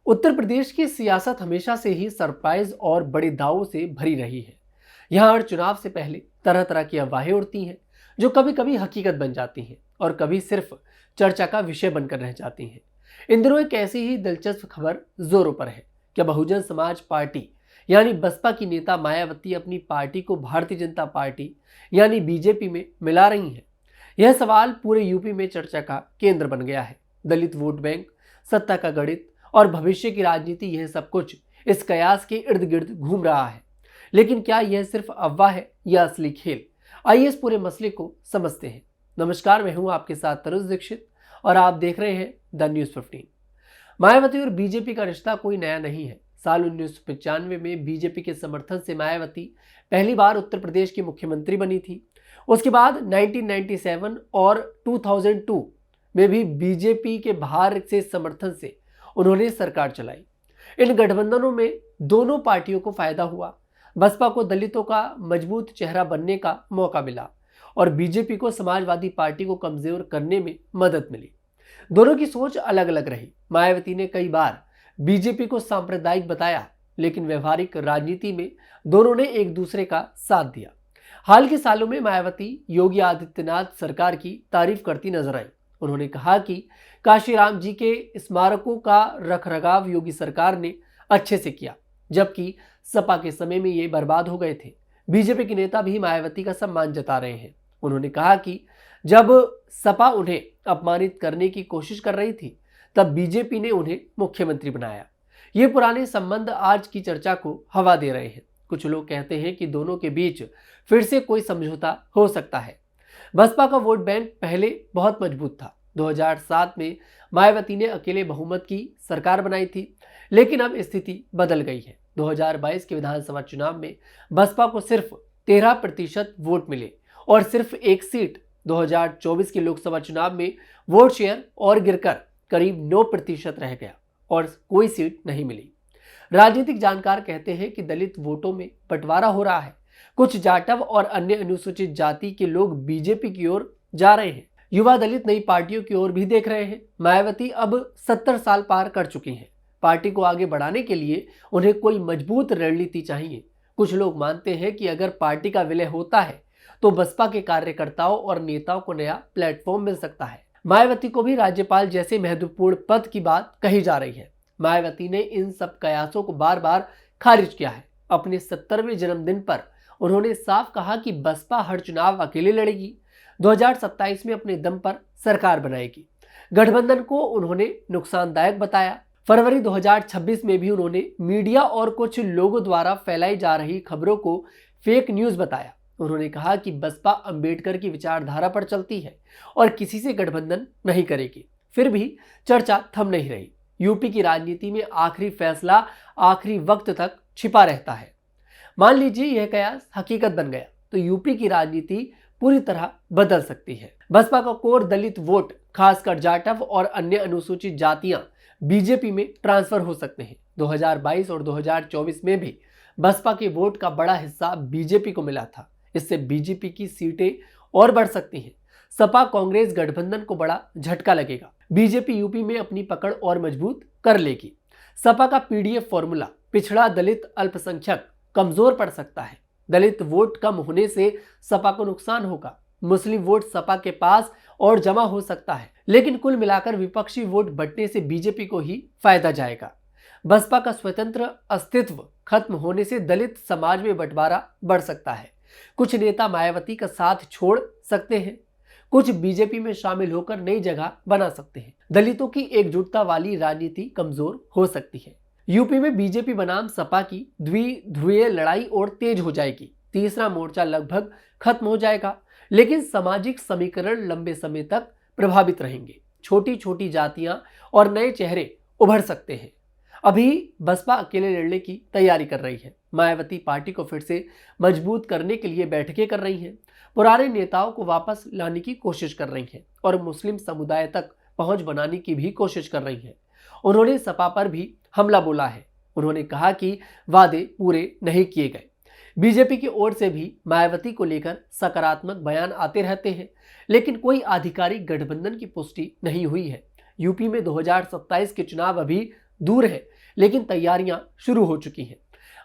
उत्तर प्रदेश की सियासत हमेशा से ही सरप्राइज और बड़े दावों से भरी रही है। यहाँ हर चुनाव से पहले तरह तरह की अफवाहें उड़ती हैं, जो कभी कभी हकीकत बन जाती हैं और कभी सिर्फ चर्चा का विषय बनकर रह जाती हैं। इन दिनों एक ऐसी ही दिलचस्प खबर जोरों पर है। क्या बहुजन समाज पार्टी यानी बसपा की नेता मायावती अपनी पार्टी को भारतीय जनता पार्टी यानी बीजेपी में मिला रही हैं? यह सवाल पूरे यूपी में चर्चा का केंद्र बन गया है। दलित वोट बैंक, सत्ता का गणित और भविष्य की राजनीति, यह सब कुछ इस कयास के इर्द गिर्द घूम रहा है। लेकिन क्या यह सिर्फ अफवाह है या असली खेल? आइए इस पूरे मसले को समझते हैं। नमस्कार, मैं हूं आपके साथ तरुण दीक्षित और आप देख रहे हैं द न्यूज़ 15। मायावती और बीजेपी का रिश्ता कोई नया नहीं है। साल 1995 में बीजेपी के समर्थन से मायावती पहली बार उत्तर प्रदेश की मुख्यमंत्री बनी थी। उसके बाद 1997 और 2002 में भी बीजेपी के बाहर से समर्थन से उन्होंने सरकार चलाई। इन गठबंधनों में दोनों पार्टियों को फायदा हुआ। बसपा को दलितों का मजबूत चेहरा बनने का मौका मिला और बीजेपी को समाजवादी पार्टी को कमजोर करने में मदद मिली। दोनों की सोच अलग अलग रही। मायावती ने कई बार बीजेपी को सांप्रदायिक बताया, लेकिन व्यवहारिक राजनीति में दोनों ने एक दूसरे का साथ दिया। हाल के सालों में मायावती योगी आदित्यनाथ सरकार की तारीफ करती नजर आई। उन्होंने कहा कि काशीराम जी के स्मारकों का रखरखाव योगी सरकार ने अच्छे से किया, जबकि सपा के समय में ये बर्बाद हो गए थे। बीजेपी के नेता भी मायावती का सम्मान जता रहे हैं। उन्होंने कहा कि जब सपा उन्हें अपमानित करने की कोशिश कर रही थी, तब बीजेपी ने उन्हें मुख्यमंत्री बनाया। ये पुराने संबंध आज की चर्चा को हवा दे रहे हैं। कुछ लोग कहते हैं कि दोनों के बीच फिर से कोई समझौता हो सकता है। बसपा का वोट बैंक पहले बहुत मजबूत था। 2007 में मायावती ने अकेले बहुमत की सरकार बनाई थी, लेकिन अब स्थिति बदल गई है। 2022 के विधानसभा चुनाव में बसपा को सिर्फ 13% वोट मिले और सिर्फ एक सीट। 2024 के लोकसभा चुनाव में वोट शेयर और गिरकर करीब 9% रह गया और कोई सीट नहीं मिली। राजनीतिक जानकार कहते हैं कि दलित वोटों में बंटवारा हो रहा है। कुछ जाटव और अन्य अनुसूचित जाति के लोग बीजेपी की ओर जा रहे हैं। युवा दलित नई पार्टियों की ओर भी देख रहे हैं। मायावती अब 70 साल पार कर चुकी हैं। पार्टी को आगे बढ़ाने के लिए उन्हें कोई मजबूत रणनीति चाहिए। कुछ लोग मानते हैं कि अगर पार्टी का विलय होता है तो बसपा के कार्यकर्ताओं और नेताओं को नया प्लेटफॉर्म मिल सकता है। मायावती को भी राज्यपाल जैसे महत्वपूर्ण पद की बात कही जा रही है। मायावती ने इन सब कयासों को बार बार खारिज किया है। अपने 70वें जन्मदिन पर उन्होंने साफ कहा कि बसपा हर चुनाव अकेले लड़ेगी, 2027 में अपने दम पर सरकार बनाएगी। गठबंधन को उन्होंने नुकसानदायक बताया। फरवरी 2026 में भी उन्होंने मीडिया और कुछ लोगों द्वारा फैलाई जा रही खबरों को फेक न्यूज बताया। उन्होंने कहा कि बसपा अंबेडकर की विचारधारा पर चलती है और किसी से गठबंधन नहीं करेगी। फिर भी चर्चा थम नहीं रही। यूपी की राजनीति में आखिरी फैसला आखिरी वक्त तक छिपा रहता है। मान लीजिए यह कयास हकीकत बन गया तो यूपी की राजनीति पूरी तरह बदल सकती है। बसपा का कोर दलित वोट, खासकर जाटव और अन्य अनुसूचित जातियां बीजेपी में ट्रांसफर हो सकते हैं। 2022 और 2024 में भी बसपा के वोट का बड़ा हिस्सा बीजेपी को मिला था। इससे बीजेपी की सीटें और बढ़ सकती हैं। सपा कांग्रेस गठबंधन को बड़ा झटका लगेगा। बीजेपी यूपी में अपनी पकड़ और मजबूत कर लेगी। सपा का पीडीएफ फॉर्मूला पिछड़ा दलित अल्पसंख्यक कमजोर पड़ सकता है। दलित वोट कम होने से सपा को नुकसान होगा। मुस्लिम वोट सपा के पास और जमा हो सकता है, लेकिन कुल मिलाकर विपक्षी वोट बंटने से बीजेपी को ही फायदा जाएगा। बसपा का स्वतंत्र अस्तित्व खत्म होने से दलित समाज में बंटवारा बढ़ सकता है। कुछ नेता मायावती का साथ छोड़ सकते हैं, कुछ बीजेपी में शामिल होकर नई जगह बना सकते हैं। दलितों की एकजुटता वाली राजनीति कमजोर हो सकती है। यूपी में बीजेपी बनाम सपा की द्विध्रुवीय लड़ाई और तेज हो जाएगी। तीसरा मोर्चा लगभग खत्म हो जाएगा, लेकिन सामाजिक समीकरण लंबे समय तक प्रभावित रहेंगे। छोटी छोटी जातियां और नए चेहरे उभर सकते हैं। अभी बसपा अकेले लड़ने की तैयारी कर रही है। मायावती पार्टी को फिर से मजबूत करने के लिए बैठकें कर रही हैं। पुराने नेताओं को वापस लाने की कोशिश कर रही हैं और मुस्लिम समुदाय तक पहुंच बनाने की भी कोशिश कर रही हैं। उन्होंने सपा पर भी हमला बोला है। उन्होंने कहा कि वादे पूरे नहीं किए गए। बीजेपी की ओर से भी मायावती को लेकर सकारात्मक बयान आते रहते हैं, लेकिन कोई आधिकारिक गठबंधन की पुष्टि नहीं हुई है। यूपी में 2027 के चुनाव अभी दूर है, लेकिन तैयारियां शुरू हो चुकी हैं।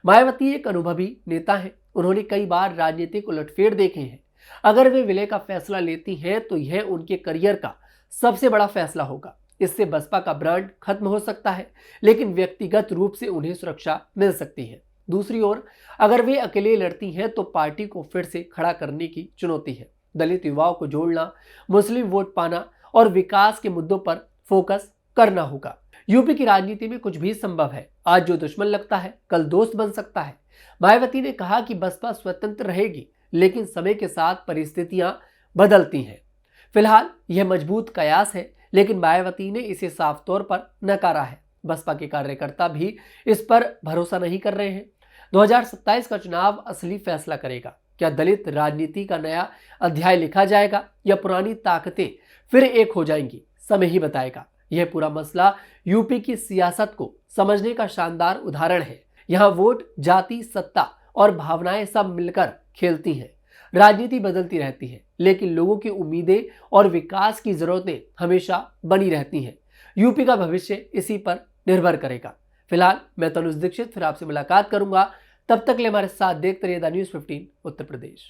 मायावती एक अनुभवी नेता हैं। उन्होंने कई बार राजनीतिक उलटफेर देखे हैं। अगर वे विलय का फैसला लेती हैं तो यह उनके करियर का सबसे बड़ा फैसला होगा। इससे बसपा का ब्रांड खत्म हो सकता है, लेकिन व्यक्तिगत रूप से उन्हें सुरक्षा मिल सकती है। दूसरी ओर अगर वे अकेले लड़ती हैं तो पार्टी को फिर से खड़ा करने की चुनौती है। दलित युवाओं को जोड़ना, मुस्लिम वोट पाना और विकास के मुद्दों पर फोकस करना होगा। यूपी की राजनीति में कुछ भी संभव है। आज जो दुश्मन लगता है कल दोस्त बन सकता है। मायावती ने कहा कि बसपा स्वतंत्र रहेगी, लेकिन समय के साथ परिस्थितियां बदलती हैं। फिलहाल यह मजबूत कयास है, लेकिन मायावती ने इसे साफ तौर पर नकारा है। बसपा के कार्यकर्ता भी इस पर भरोसा नहीं कर रहे हैं। 2027 का चुनाव असली फैसला करेगा। क्या दलित राजनीति का नया अध्याय लिखा जाएगा या पुरानी ताकतें फिर एक हो जाएंगी? समय ही बताएगा। यह पूरा मसला यूपी की सियासत को समझने का शानदार उदाहरण है। यहाँ वोट, जाति, सत्ता और भावनाएं सब मिलकर खेलती हैं। राजनीति बदलती रहती है, लेकिन लोगों की उम्मीदें और विकास की जरूरतें हमेशा बनी रहती हैं। यूपी का भविष्य इसी पर निर्भर करेगा। फिलहाल मैं तनुज दीक्षित फिर आपसे मुलाकात करूंगा। तब तक ले हमारे साथ देखते रहिए द न्यूज़ 15 उत्तर प्रदेश।